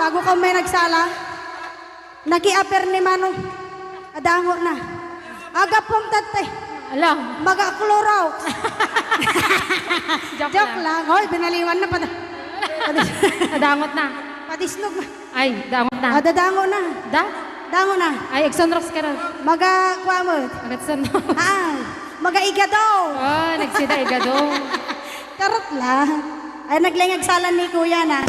bago ka may nagsala, naki-aper ni Manong. Adango na. Aga pong tatay. Alam. Maga-klorow. Joke Joke lang. Hoy, binaliwan na pa. Nadangot na. Padisnog na. Ay, dangot na. Dadango na. Da? Dango na. Ay, Exonrox ka rin. Maga-kuha mo. Agatsan no. Maga-igadaw. Oh, nagsida igado. Karot lang. Ay, naglingag salan ni kuya na.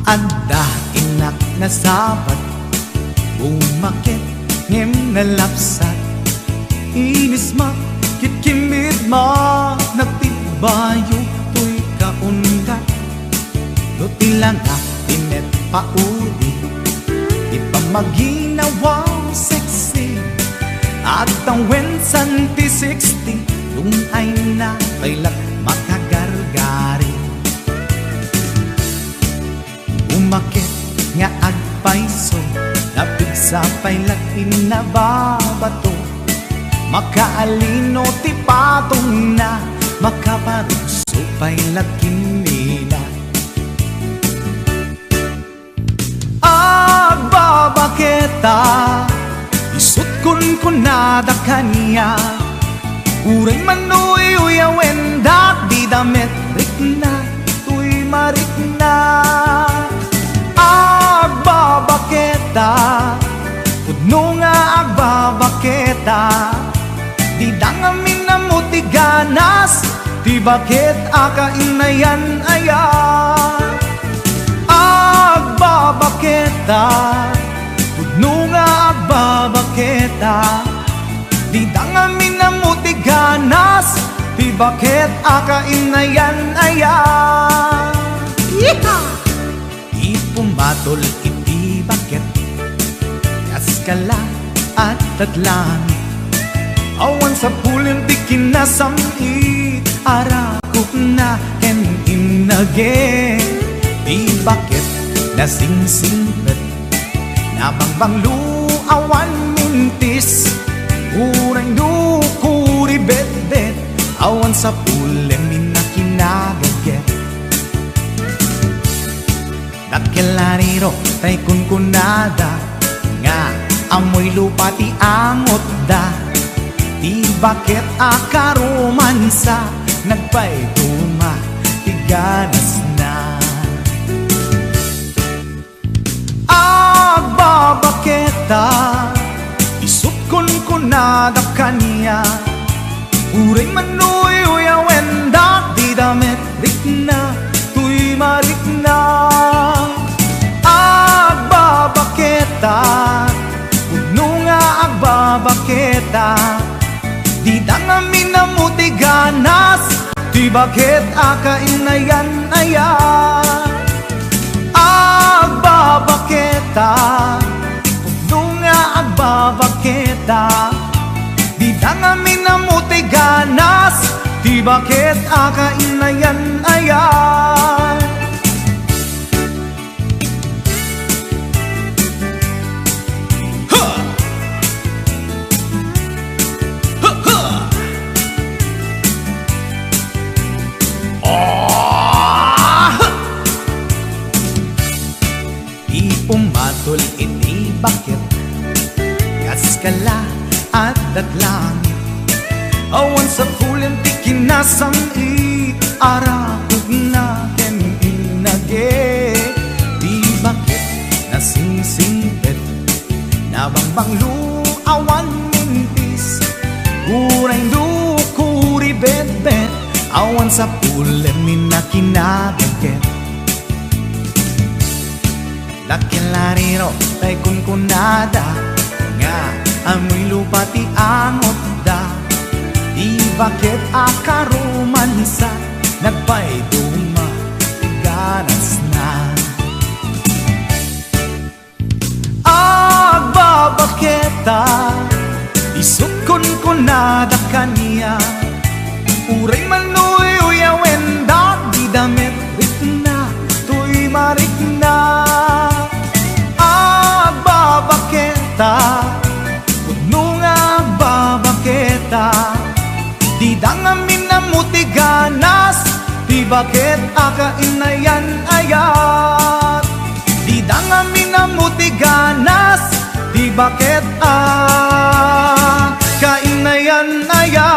Anda inak na sabat, umakit ngem na lapsat. Inis makikimit ma, nagtibayo to'y kaundat. Duti lang tinet paudi, di pa maginawang sexy. At ang wensan ti 60, yung ay na kailat makagargari. Umakit nga agpaiso, napigsa pa'y lakin na babato. Makaalino ti patong na, makaparuso pa'y lakin nila. Agbabaketa, isut kun nada kanya. Uray manoy uyawen dat di damit rikna, tuy marikna. Agbabaketa, pudno nga agbabaketa. Di dangamin na muti ganas, di bakit akainayan ayan. Agbabaketa, pudno nga agbabaketa. Di dangamin na muti ganas, di bakit akainayan ayan. Ipumatol iti bakit, kaskala at tatlangit. Awan sa pulim di kinasamit, arakok na ken inage. Di bakit nasingsingpet, nabangbanglu awan mintis. Uray nukuri bet-bet, awan sa pulim minakinagaget. Nakilariro tay kunkunada, nga amoy lupa ti angot da. Di bakit akaromansa, nagpayduma, tiganas na. Agbabaketa, isut kunkunada kanya. Uray manoy uyawen dat di damit rikna, tuy marikna. Agbabaketa, pudno nga agbabaketa. Di dangamin na muti ganas, di bakit akainayan ayan. Agbabaketa, pudno nga agbabaketa. Di dangamin na muti ganas, di bakit akainayan ayan. Umatol iti bakit, kaskala at datlangit. Awan sa pulim ti kinasamit, arakog na ken inage. Di bakit nasingsingpet, nabangbanglu awan mintis. Uray dukuri bet-bet, awan sa pulim minakinagaget. Nakilariro tay kunkunada, nga amoy lupa ti angot da. Di bakit akaromansa, nagpayduma, ganas na. Agbabaketa, isut kunkunada kanya. Uray manoy uyawen dat di damit rikna, tuy marikna. Agbabaketa, pudno nga agbabaketa. Di dangamin na muti ganas, di bakit akainayan ayat. Di dangamin na muti ganas, di bakit akainayan ayat.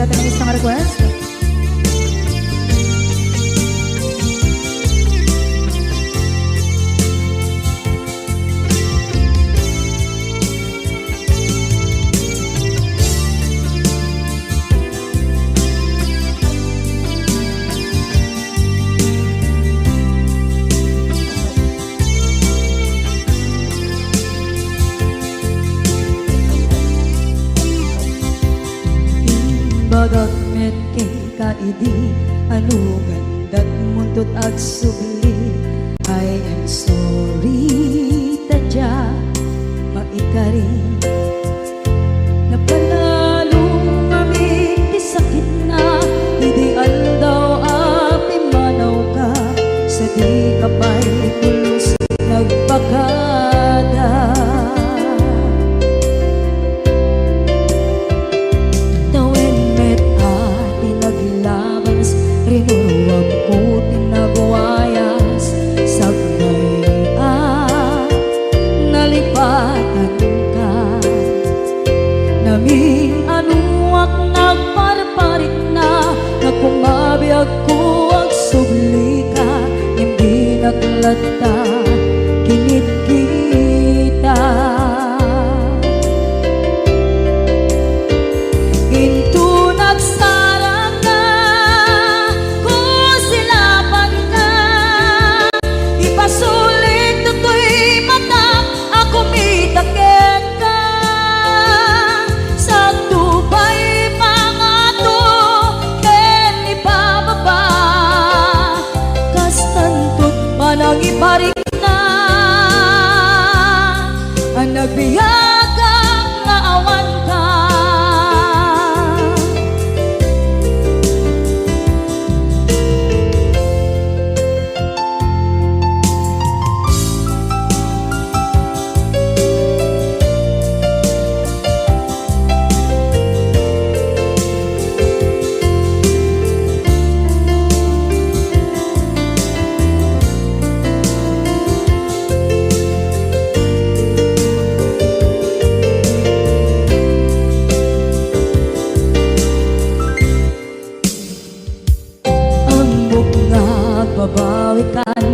sa ating isang request. Bagat met kay kaidi anugan dat muntot ag subli. I am sorry tadya maikari napanalong aming di sakit na ideal daw api manaw ka sa di kapay pulos nagpakada. Rinuruwag ko tinagwayas sagnay nalipatan ka naming anuak nagparparit na nagkumabiyag ko ang subli ka hindi naglata kinit kita into nagsarang ka sulit tutoy mata ako mitaken ka sa tubay mga to ken ibababa kastantot manang iparik na ang nagbiyagang naawan ka. Babawikan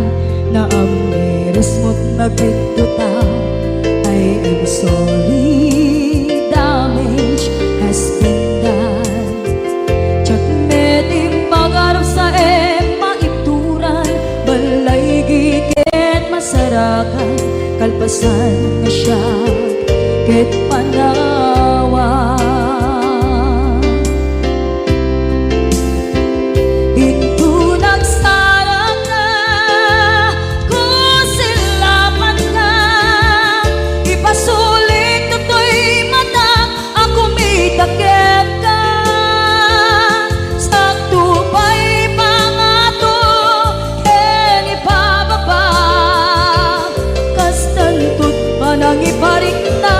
na ang miris mo't nagpituta. I am sorry, damage has been done. Tsak meding magarap sa maituran balay giket masarakan kalpasan na siya ket panawa. Iparik na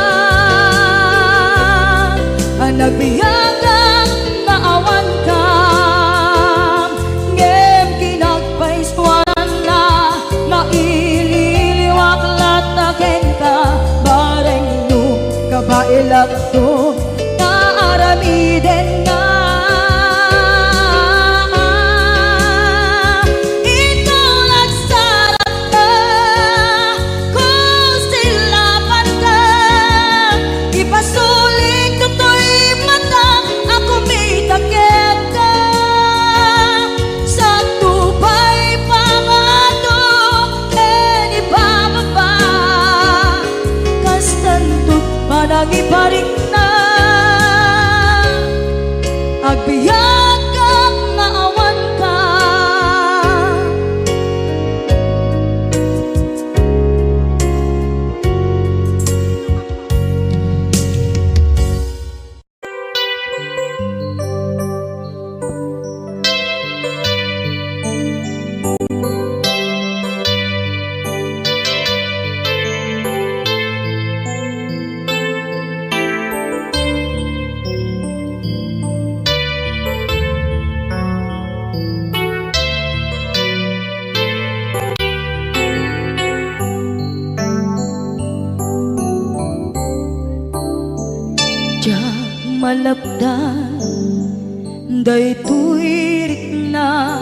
ang nagbiyagang naawan ka ngem kinagpaiswan na naililiwak lataken ka bareng no kabailak to naaramiden na iparik na agbiyak ang naawan ka. malapdan Daytoy rikna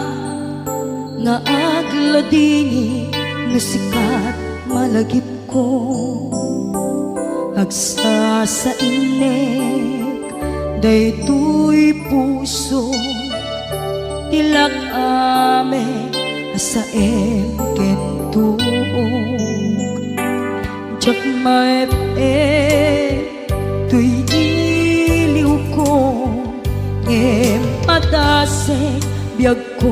nga agladini nga sikat malagip ko agsa sa inek daytoy puso tilak ame asaem kentuog jak maep tuy iliw ko ngem padasek biag ko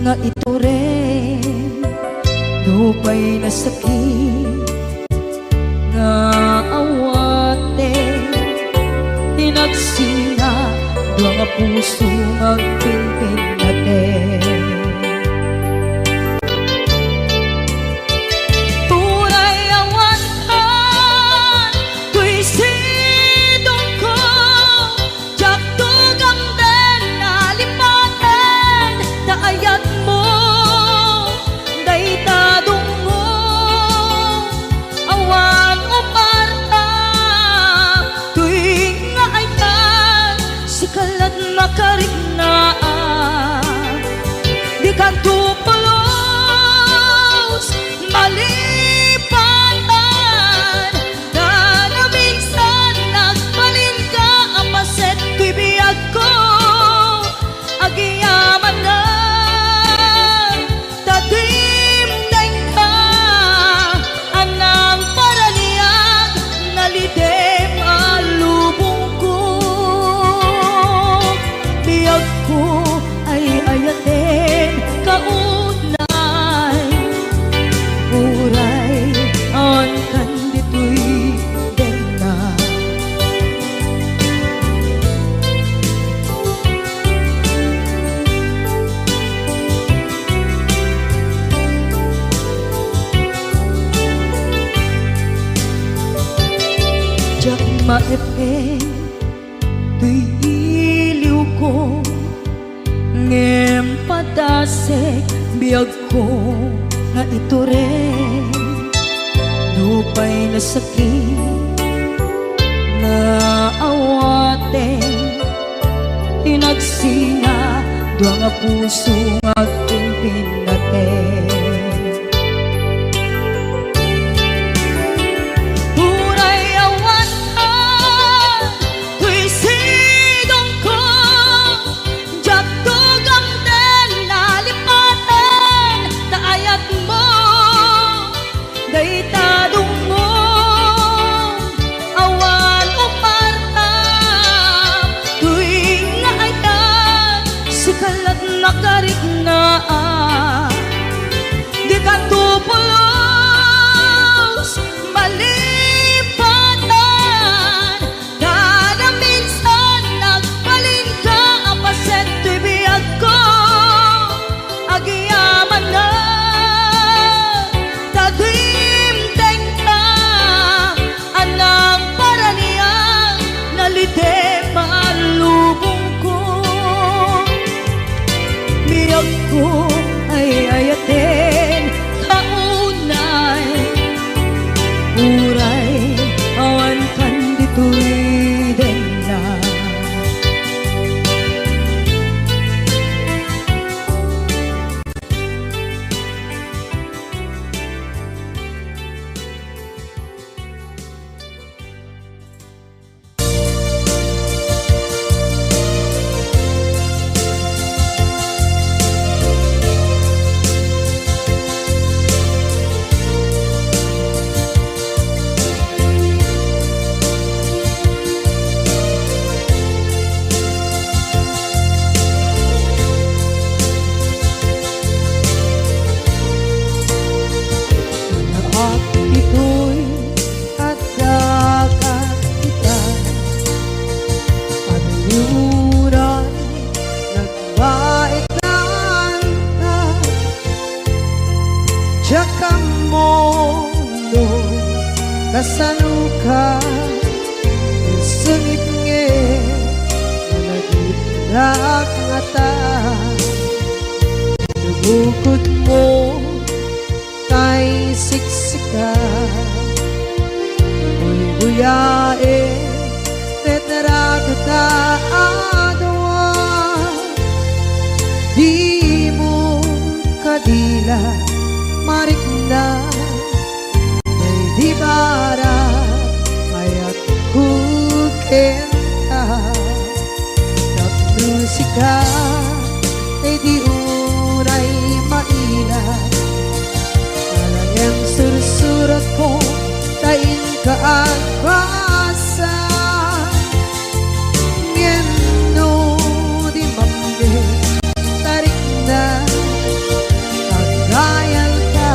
nga ito rin lupay na sakit nga awate tinagsinga dua nga puso magpimpin natin tunay awantan tuy sidong ko jak tugang den nalipaten daayat mo daytadong mo awan umarta tuwing nga ayan sikalat makariknaan di ka tupulos malipatan na minsan nagbalin ka apaset tuy biyag ko agiyaman na tadim ka anang paraniyag nalidem alubong ko biyag ko ay ayaten kaunay uray on kanditoy dena jak maepeng tuy iliw ko ngem padasek biag ko nga ito rin lupay na sakit na awate tinagsinga dua nga puso magpimpin natin Uray awantan tuy sidong ko jak tugang den nalipaten daayat mo daytadong mo awan umarta tuwing nga ayan sikalat nakariknaan di ka tupulos malipatan kada minsan nagbalin ka apaset tuy biyag ko agiyaman na tagimteng ka anang paraniyang nalidem alubong ko biyag ko ay ayaten kaunay uray awan kanditoy dena at ito'y adagat kita Anuran nagbait na Jakang mono kasanuka Sengit nge Managit na ngata Nabukod mo tay siksika Uy buyae Tetra kita adawan maila marikna may di bara ayat kukenta musika ay di uray maila alang sursurat ko tain ka at basa ngeno di mamde tarik na kagayal ka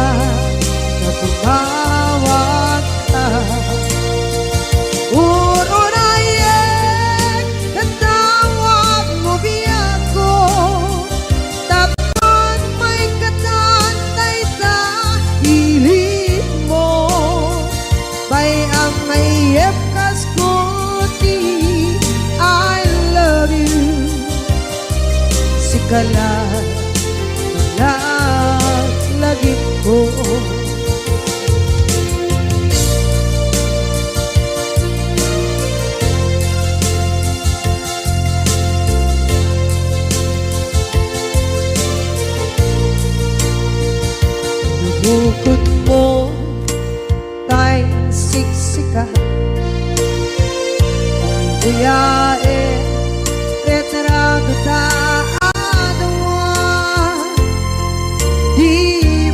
na tumawag ka urunayek katawag mo biyako tapon may katantay sa hilig mo bay ang mayep kaskuti I love you sikala lagi ko bukod mo tay siksika buyae retrado ta adawa di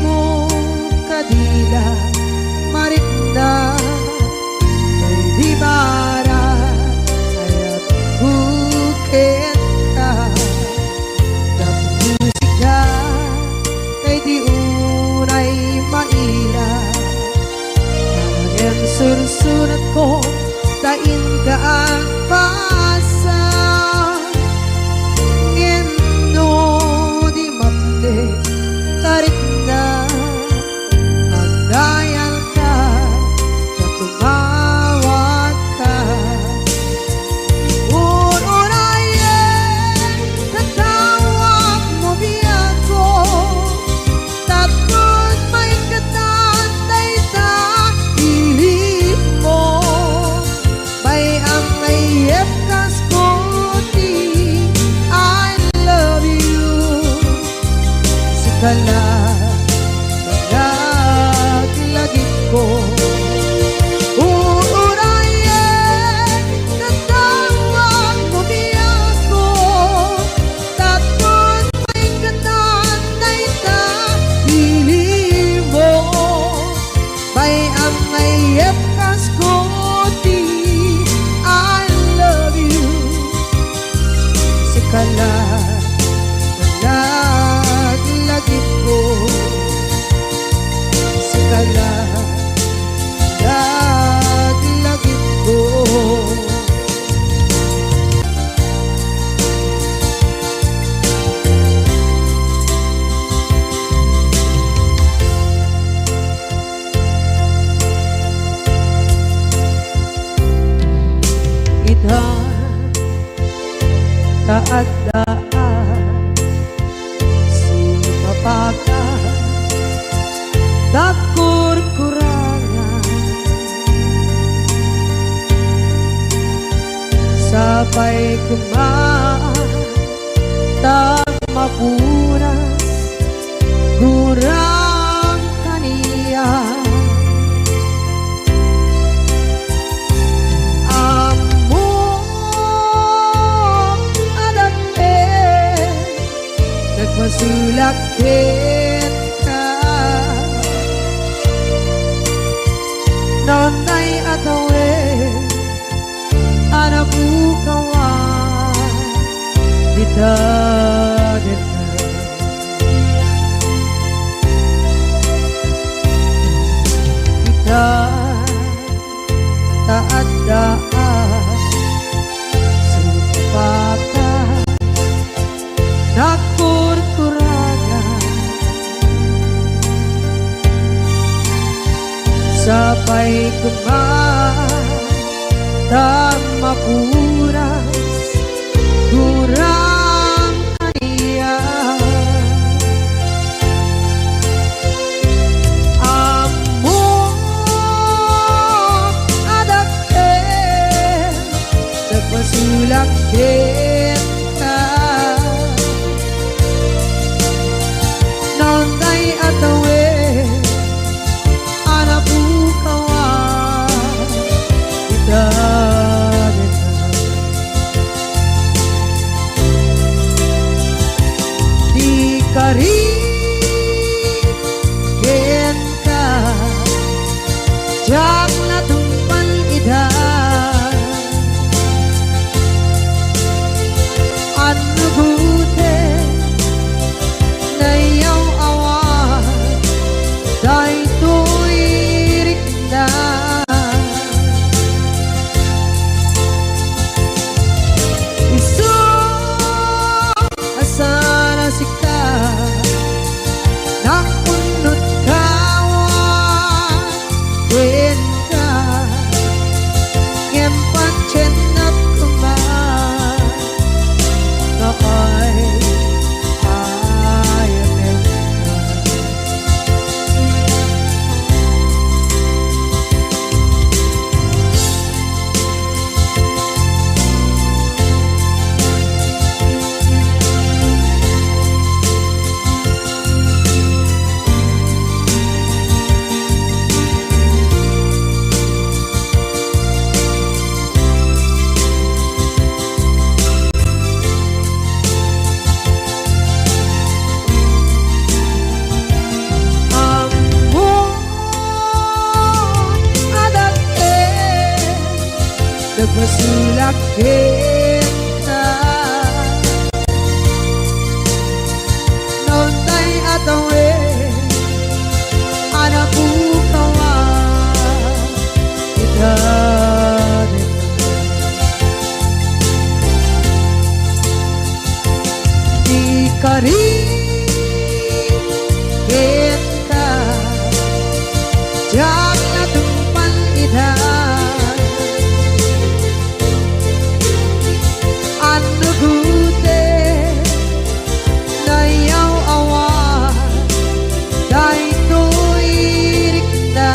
mo kadila marikna ay di bara ayat bukit ka na musika kay di unay maila ang sursurat ko tain ka ang pasa ngeno di mamde tarik na ang dayal ka na tumawag ka urunayek katawag mo biyako tapos may katantay sa hilig mo bay ang mayep kaskuti I love you sikala lagi ko urunayek katawag mo biyako tapos may katantay sa hilig mo bay ang mayep kaskuti I love you sikala lagi ko sikala lagi ko Idhan taadaan sumapaka takur-kurangan sabay kumaan tagmapunas gurang kaniya masulakit ka nonay atawe anabukawan bitadet kita taadaan supaka nakur-kurangan sabay kumaan dan mapuras kurang kaniya amo adake nagpasulakit ka nonday at masulak kita Nontay atawe anak bukawa kita di kari kita jaga tempat ida anu gute nayaw awan dai tu irikna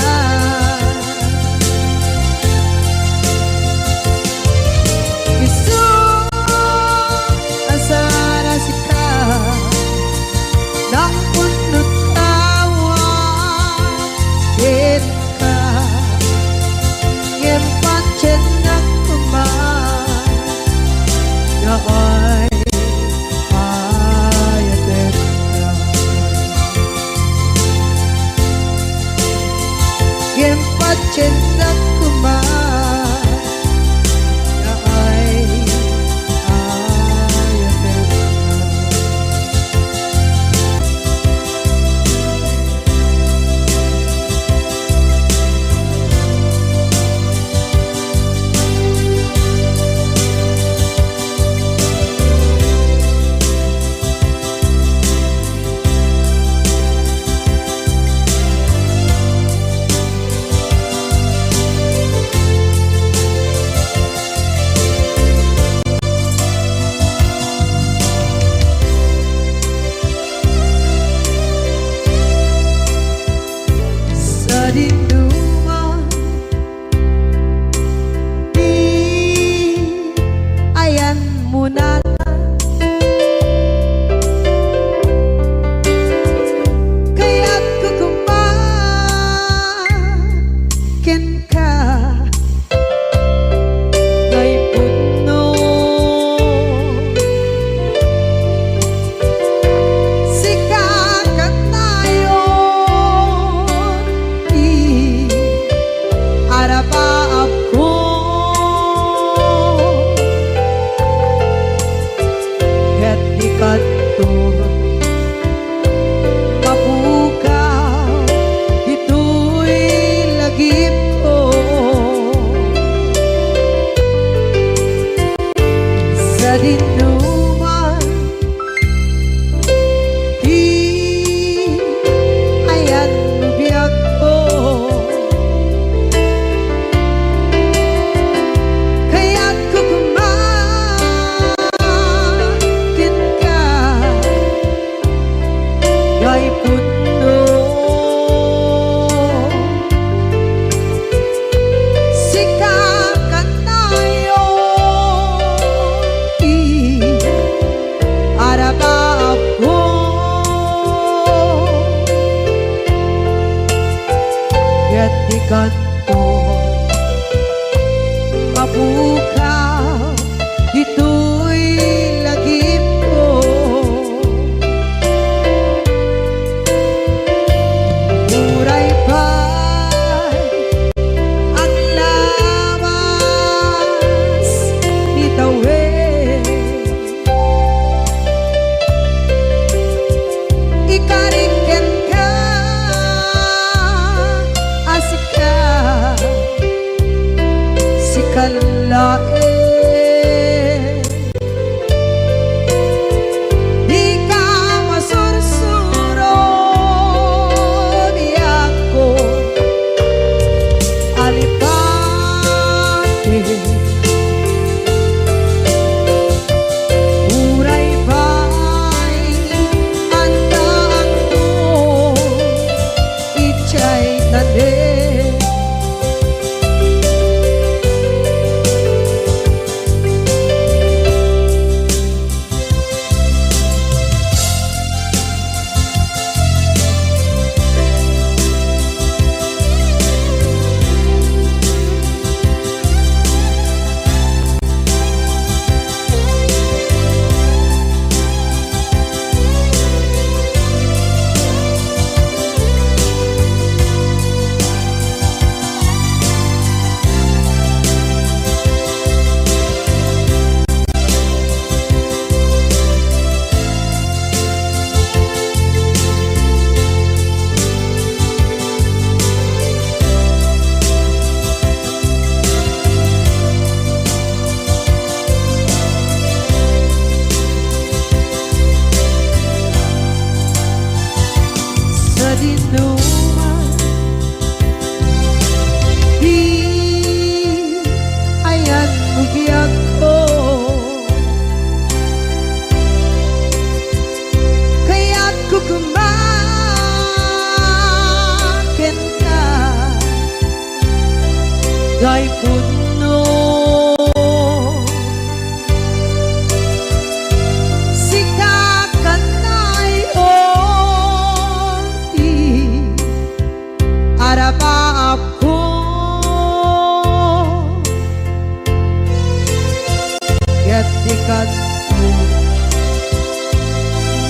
kadto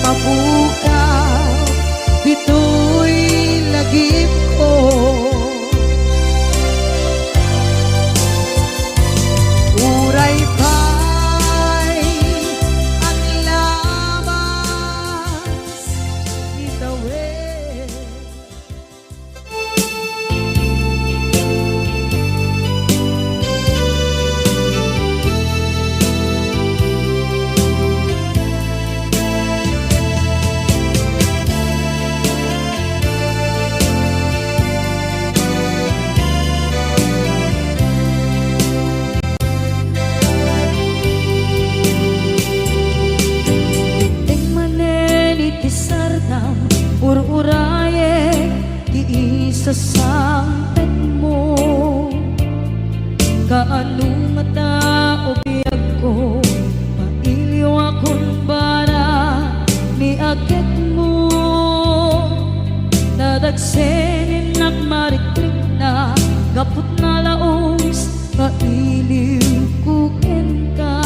mabukaw dito'y lagip ko. Uray pa'y ang labas itawid. Ur-uraye di isa sampet mo kaanong mata o biyag ko mailiw akong bara ni akit mo nadagsenin at mariklik na gapot na laos mailiw kukin ka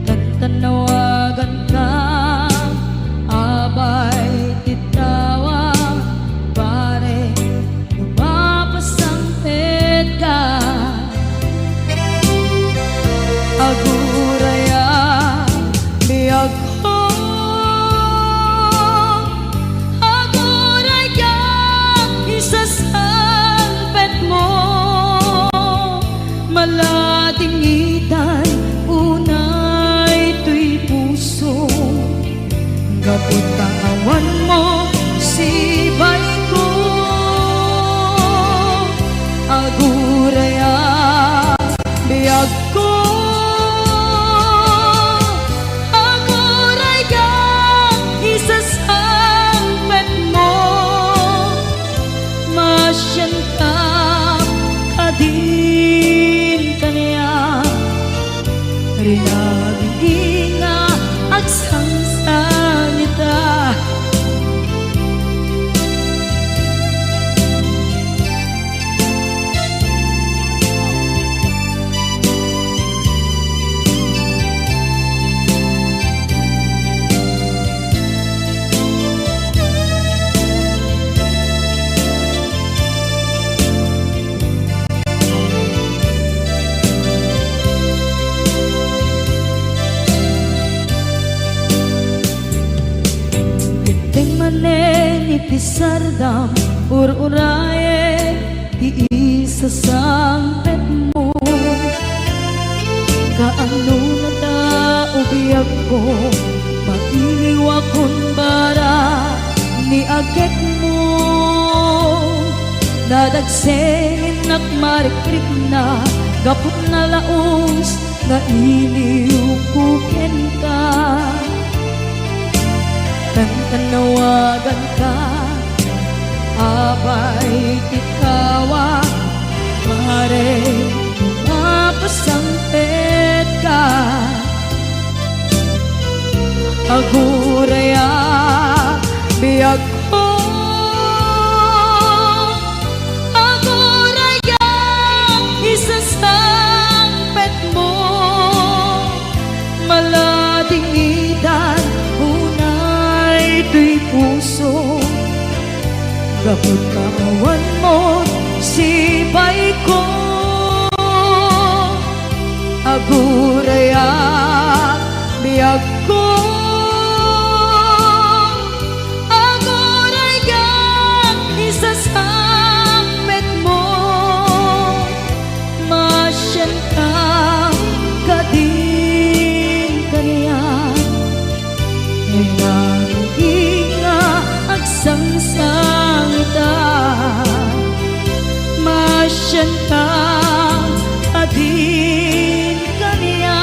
tantanawagan ka abay titawa pare lumapasang ka aguraya biyag ko aguraya isasampet mo maladingitan unay tuy puso kaputawan mo sibay ko aguraya biyag ko aguraya isasampet mo masyan ka kadin kaniya rinaging nga agsangsan ita. Iti sardam ur-uraye di isa sampet mo kaano na ta ubiyag ko mailiw akong bara ni agit mo nadagsenin at marikrik na gapot na laos na iliw kukin ka tanawagan ka abay tikawa mare mapasampet ka aguraya biyag ko aguraya isasampet mo maladingitan ito'y puso gapot kawan mo sibay ko aguraya biyag ko aguraya isasampet mo masyan ka kadin kaniya agsangsang ita masyan ka adin kaniya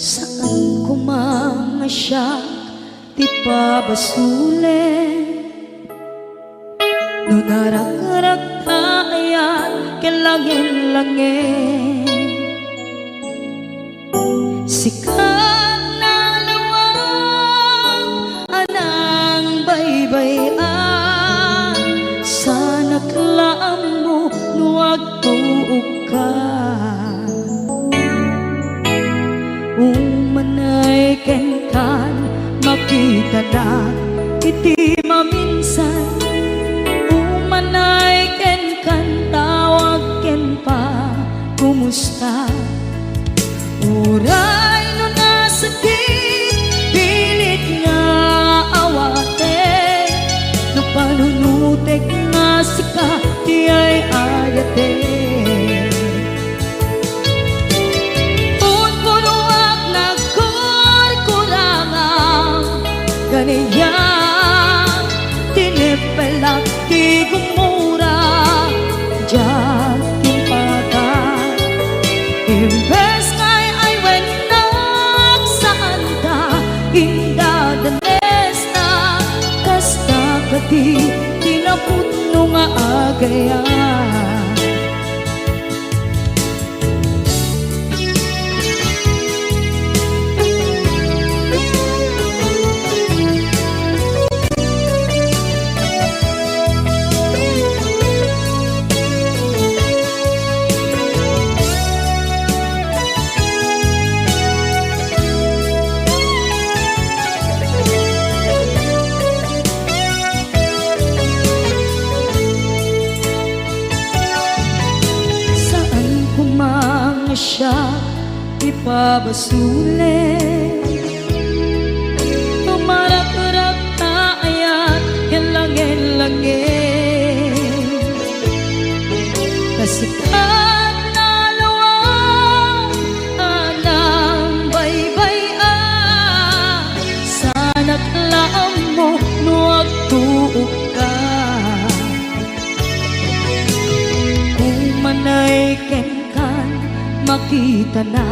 Saan ko mga siya ti pabasulin no narak-rak tayan kelangin-langin sikat na lawang anang baybayan sana klaam mo nuwag tuog ka umanay kenkan makita na iti maminsan umanay kenkan tawag ken pa kumusta uray no nasakit pilit nga awate no panunutek nga sika di ay ayate kaniya tinipelak di gumura diyan timpagan imbes ngay ay wenak saan ta inda danes na kasta kati tinaputno nga agayan siya ipabasulit tumarak-rak tayan kelangin-langin kasikat na lawang anang baybayan sana't laam mo nuwag tuog ka umanay kenkan makita na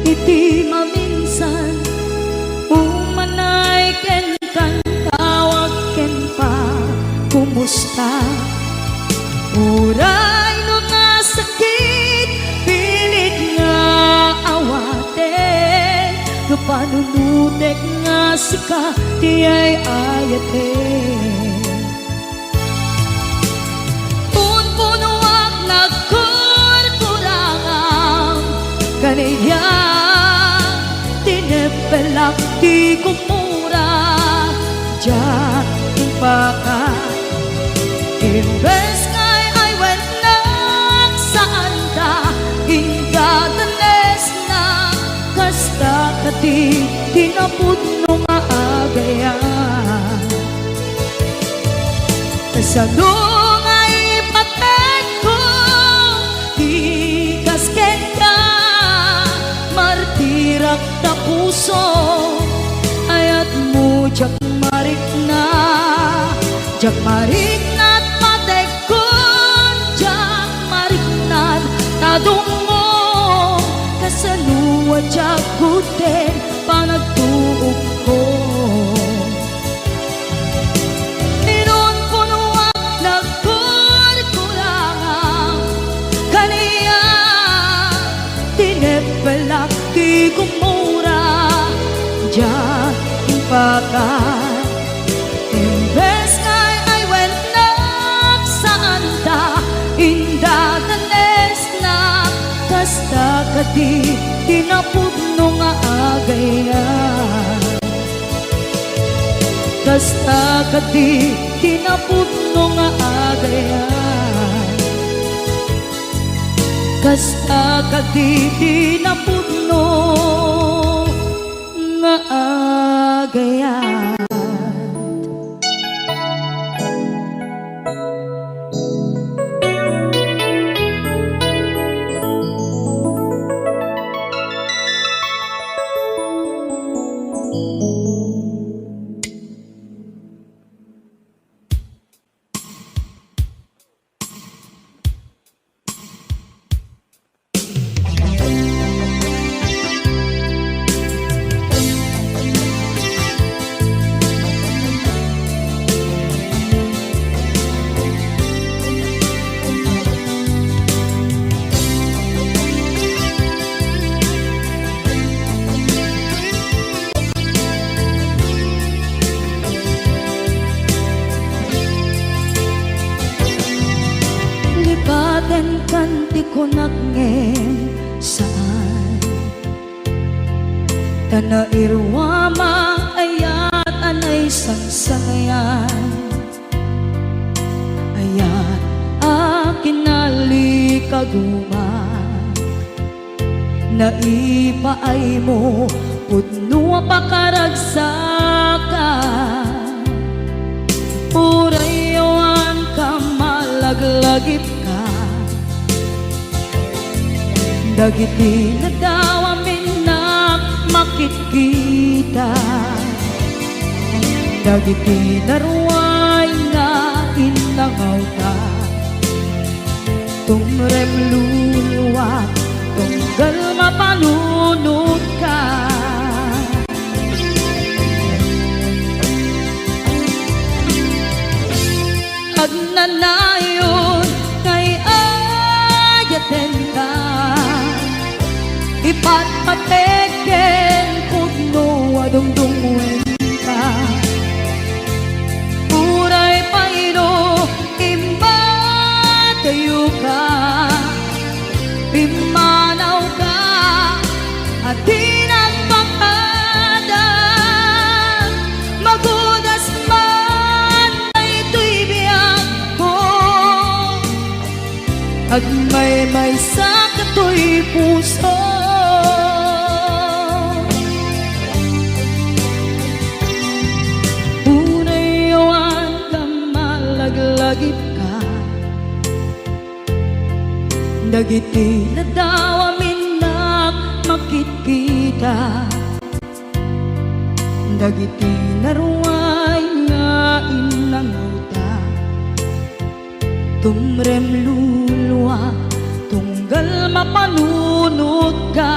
iti maminsan umanay ken kan tawag ken pa kumusta uray no nga sakit pilit nga awate no panunutek nga sika di ay ayate punpunuak kaniya tinipelak di kumura diyan timpakan imbes ngay ay wenak saan ta inda danes na kasta kati tinaputno nga agayan kasano ngay patek ko di kasken ka martirak ta puso ayat mo jak marik na at patekon jak marik na tadungo kasaluwa jak guden panagtuog ko inon punuak nagkurkurangan kaniya tinepelak di kumura diyan impakan imbes ngay ay wenak saan ta inda danes na kasta kati tinapudno nga agayan kasta kati tinapudno nga agayan kasta kati tinapudno nga agayan Sukaten kanti ko nagngem saan Tanairwama ayat anay sangsangyan Ayat akin nalikaguma Naipaay mo Pudno pakaragsakan Urayawan ka malaglagip ka Dagiti na daw amin na makikita Dagiti na ruway nga inangaw ta Tumrem luluwat tunggal mapanunod ka Agnanayon kay ayaten ka Ipatpateken pudno adungdungwen ka Uray paino imbatayo ka Pimanaw ka at di nagpakada Magudas man na ito'y biyak ko Agmay-may sa kato'y puso Unayawan ka malaglagip ka Dagiti na daw amin na makikita Dagiti na ruway nga inanguta Tumrem luluwa tunggal mapanunod ka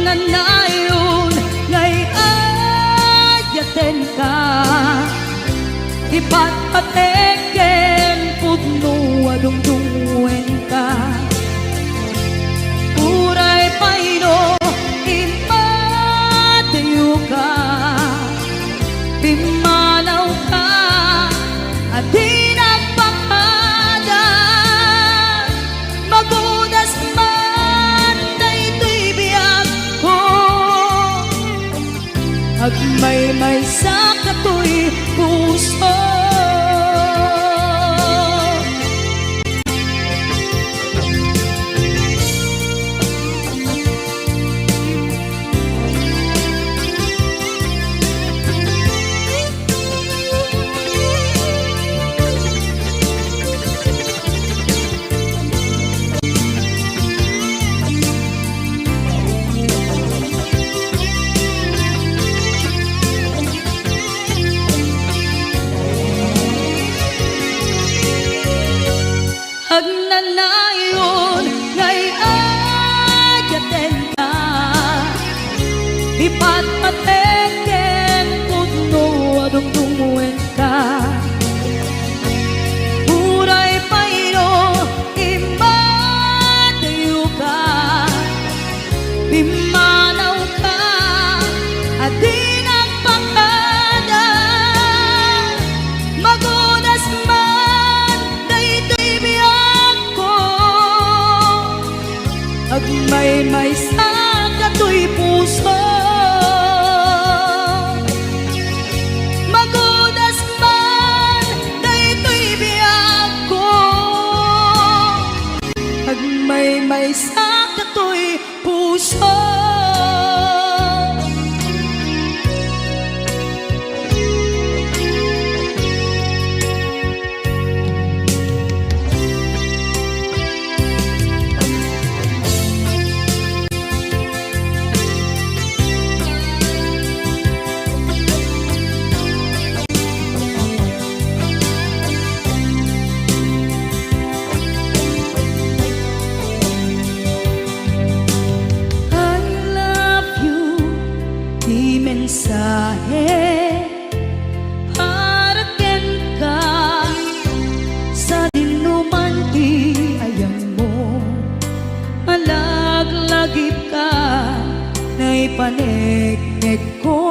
Agnanayon ngay ayaten ka Ipatpateken pudno adungdungwen ka Uray paino impatayo ka Pimanaw ka at di nagpakada Magudas man na ito'y biyak ko Agmay-may sa kato'y puso Agnanayon ngay ayaten ka Ipatpateken pudno adungdungwen ka Uray paino imbatayo ka Pimanaw ka at di nagpakada Magudas man na ito'y biyak ko Agmay-may sa kato'y puso Magudas man na ito'y biyak ko Agmay-may sa kato'y puso mensahe haraken ka sa dinuman di ayang mo malaglagip ka na ipanegnek ko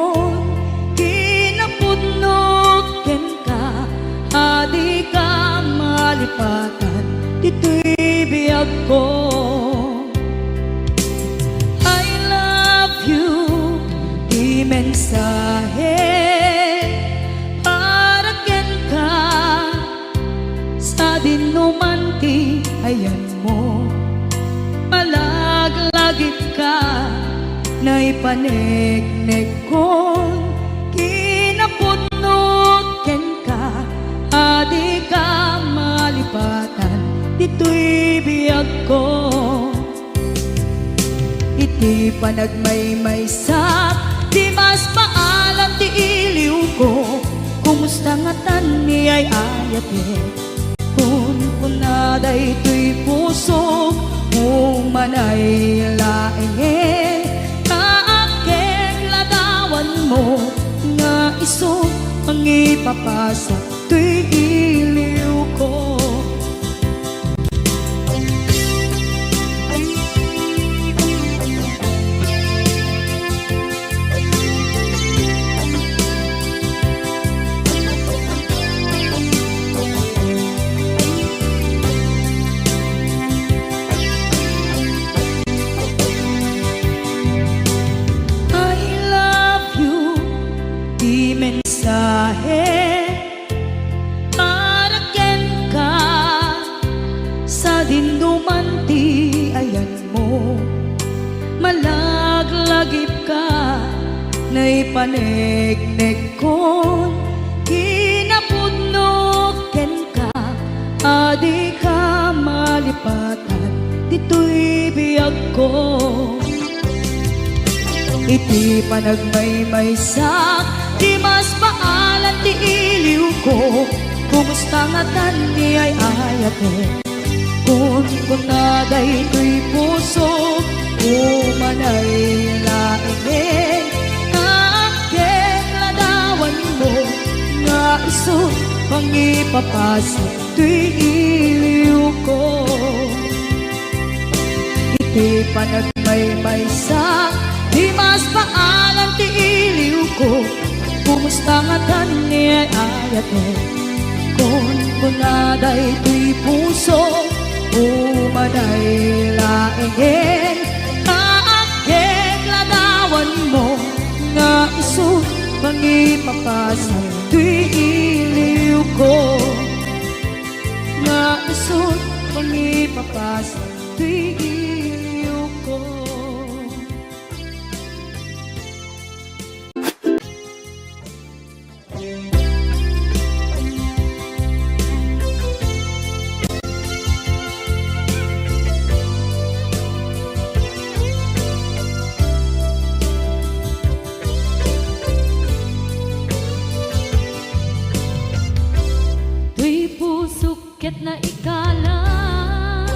malipatan dito'y biyag ko. I love you, di mensahe para ken ka sa dinumanti ayan mo. Malaglagip ka na ipanegnek kon kinapunot ken ka adi ka malipatan dito'y biyag ko. Iti panagmaymaysak di mas maalam ti iliw ko. Kumusta nga tan ni ay ayate kun punaday to'y puso manay laeng kaakeng ladawan mo nga iso ang ipapasa to'y iliw ko. Mensahe para ken ka sa dindumanti ayan mo. Malaglagip ka na ipanegnek kon kinapudno ken ka adi ka malipatan dito'y biyag ko. Iti panagmaymaysak di mas maalan ti iliw ko. Kumusta nga tan ni ay ayate kun punaday to'y puso umanay laeng kaakeng ladawan mo nga iso pangipapasa to'y iliw ko. Iti panagmaymaysak di mas maalan ti iliw ko. Kumusta nga tan ni ay ayate kun punaday to'y puso umanay laeng kaakeng ladawan mo nga iso pangipapasa to'y iliw ko. Nga iso pangipapasa to'y iliw ko. Tuy pusok ket na ikalang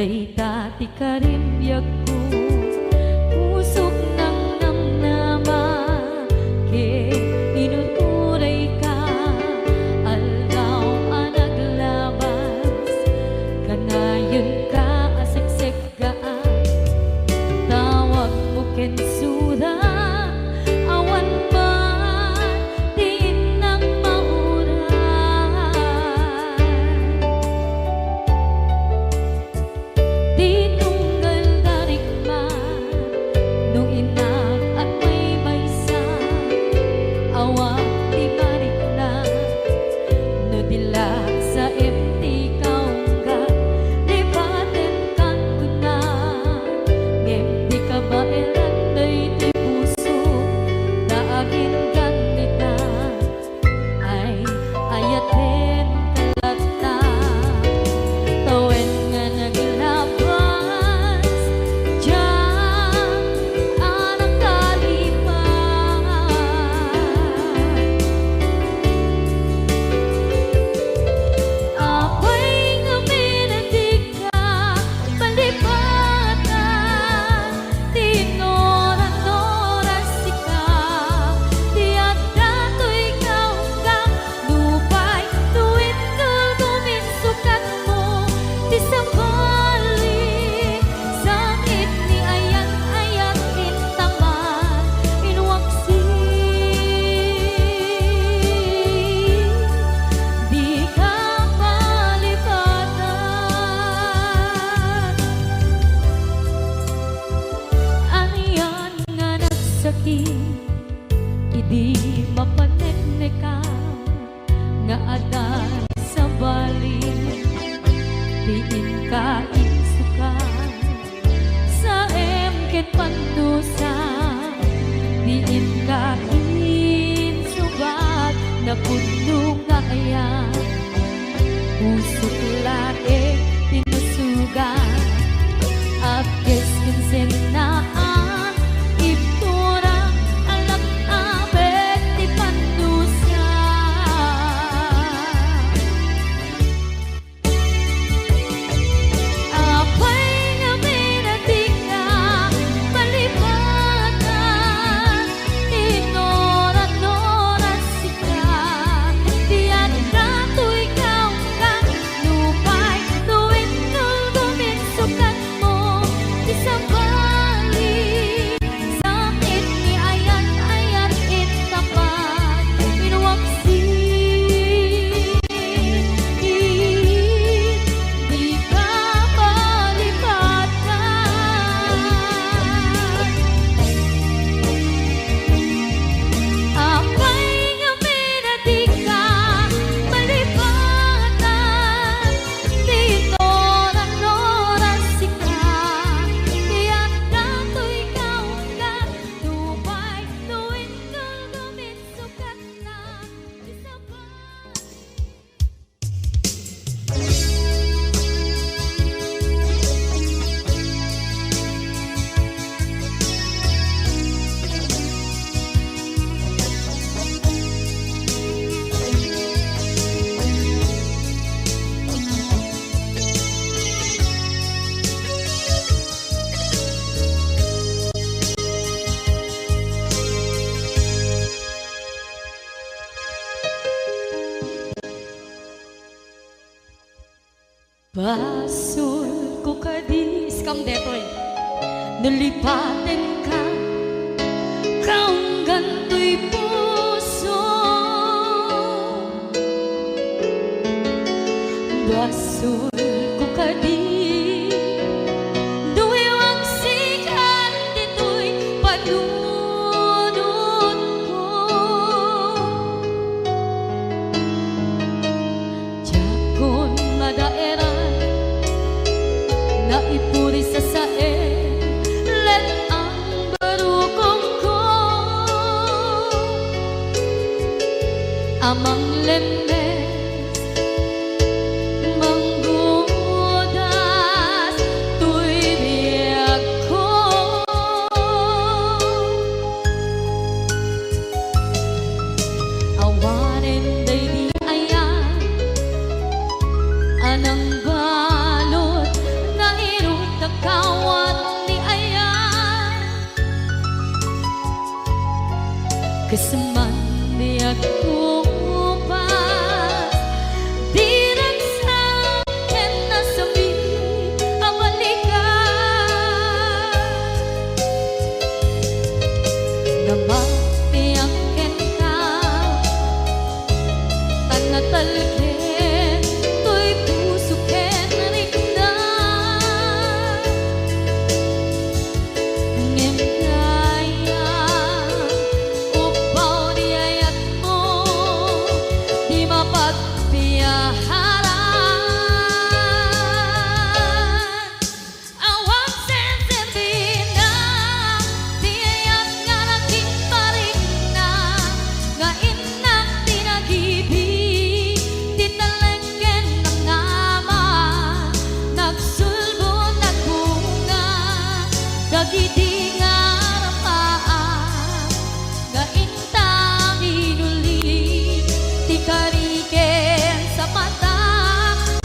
Day dati ka rin biyak ko, pusok ng namnama, ke inuturay ka, aldaw ang naglabas, kanayon ka aseksek gaan, tawag mo kensura, awan man, diin ng mauran. Di tunggal darigman, nung inag at may maysa, awang di balik na, no dila sa empty kaungga, lipaten kan ko na, ngem di ka ba elanday di puso, daagin ganita, ay ayaten kalata. Tawen nga naglabas, diyan ang kalipan. Apay nga minadig ka, palipatan, tinoran-oras ka, tiyak dato'y kaunggang, lupay, tuwid ka guminsukat mo, di sambali, sakit ni ayan-ayan intaman, inwaksi, di ka malipatan. Aniyan nga nagsakit, idi mapaneknekan, nga adan sa bali, diin ka insukan, sa emket pandusa, diin ka insubat, na puno nga ayan, usok lae tinusugan, abkes kinsenaan, ibturang alak abet ti pandusa. Apay nga minadig ka, palipatan, tinoran-oras ka, tiyan dato'y kaunggan, lupay, tuwid nung guminsukat mo, di sambali, sakit ni ayan-ayan intapan, inwaksi, di ka malipatan. Apay nga minadig ka, malipatan, tinoran-oras ka, tiyak dato'y kaunggan, lupay, tuwid nung guminsukat na, di sambali. Basol ko kadis kam detoy, nalipaten ka, kaunggan to'y puso. Basol ko kadis, duwewang sikan dito'y panunod ko. Jakon madaeran, naipuri sa sae, let ang barukong ko, amang lemnes, manggudas, tuy biyak ko. Awanen day di ayan, anang balot na Isman diag kupas dirang sa akin na sabi ang balikan na mapiangkin ka tanatalkin to'y pusukin rin na ngem kaya upaw di ayat mo di mapagpiyaharan awang sensibina di ayat nga naging paring na nga inak tinagibig tinalengken ng nama nagsulbo nagbunga dagiti nga rapaan nga intang inuli ti kariken sa mata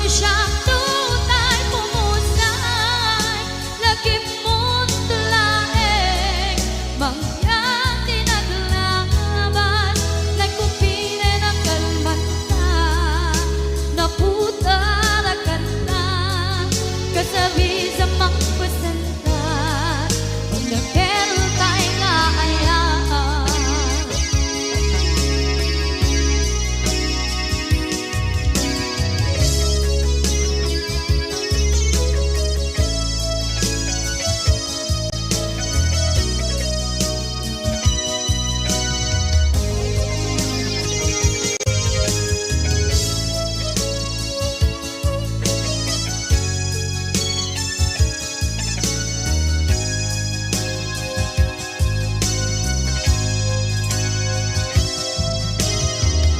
siyang tunay pumusay lagi mong tulaeng mangyang tinaglaban nagkupine ng kalmanta naputa na kanta kasabi sa magpasanta ang nakeltay nga ayaan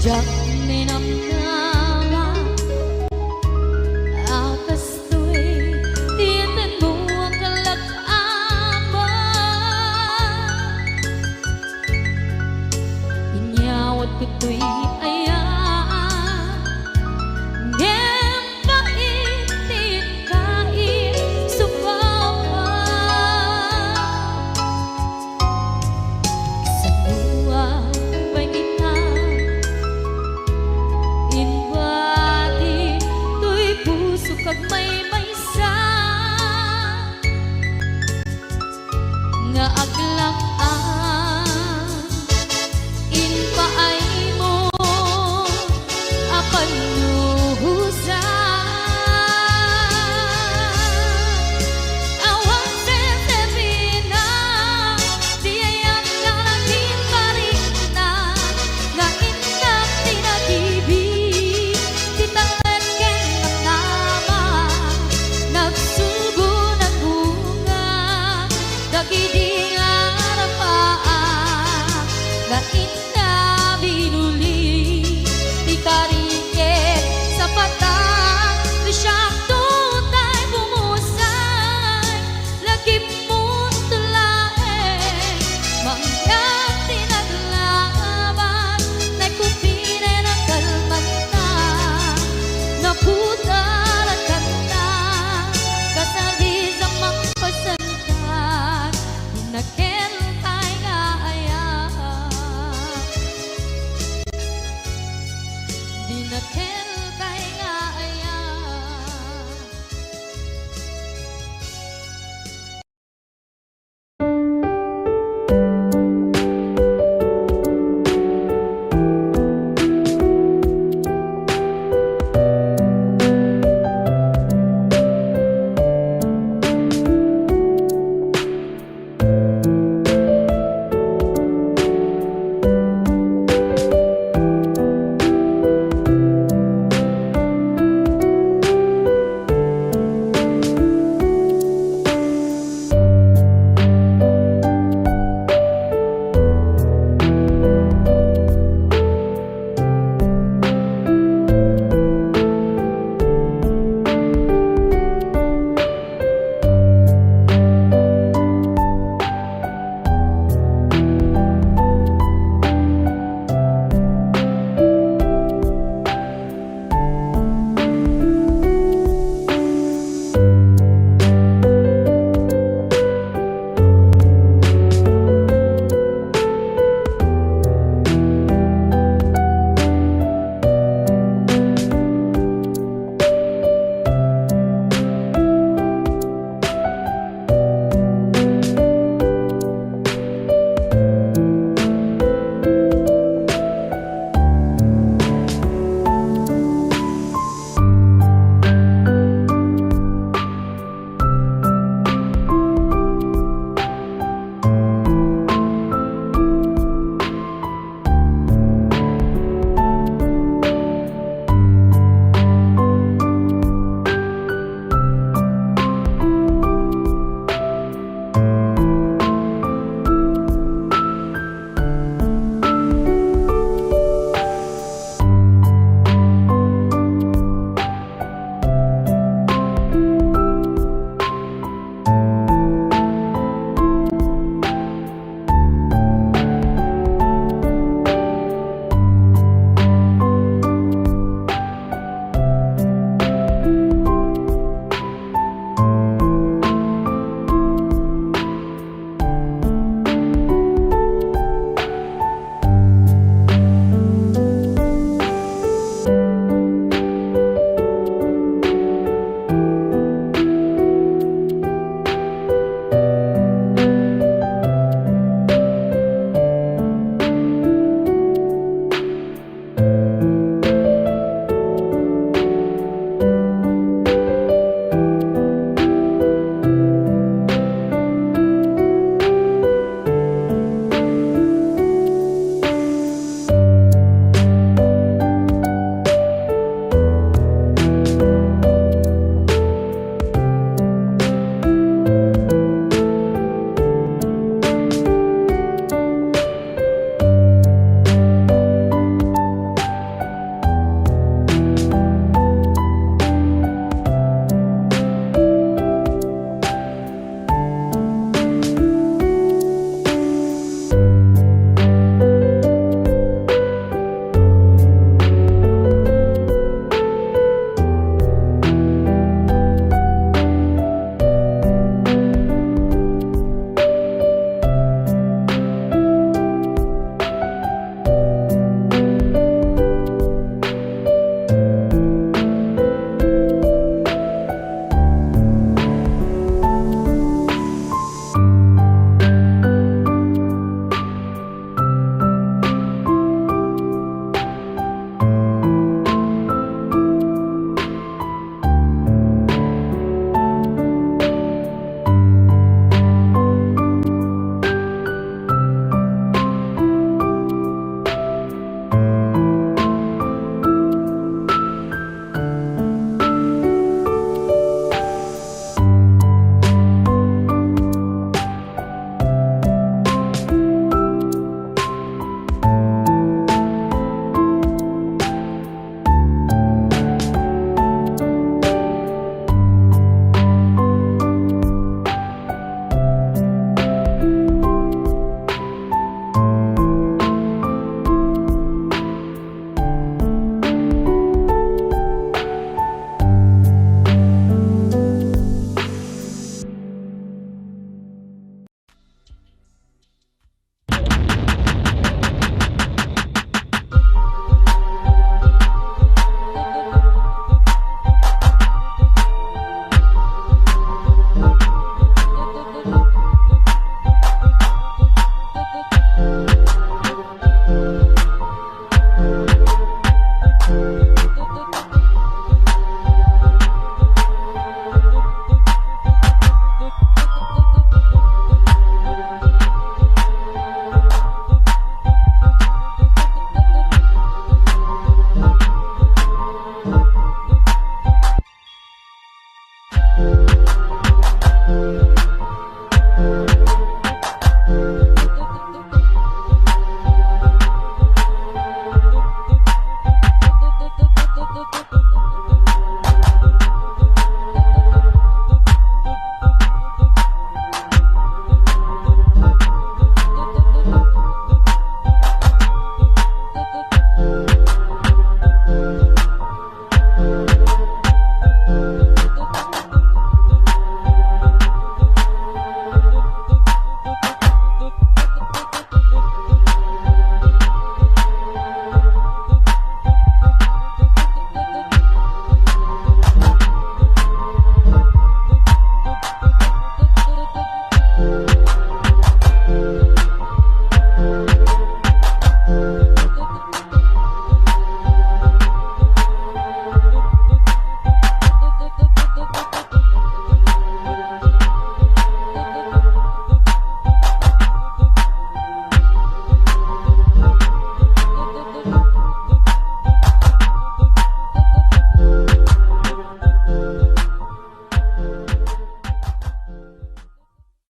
Diyak minamnama akas to'y tiyatin mo ang kalag-aman inyawat ko to'y ayan ngem paitin kain subawan sa buwan ba'y kita inbati to'y puso kag may maysa nga aglang-an inpaay mo apan nuhusan awang sensibina di ayat nga naging paring na nga inak tinagibig tinalengken ng nama nagsugo ng bunga dagiti nga rapaan nga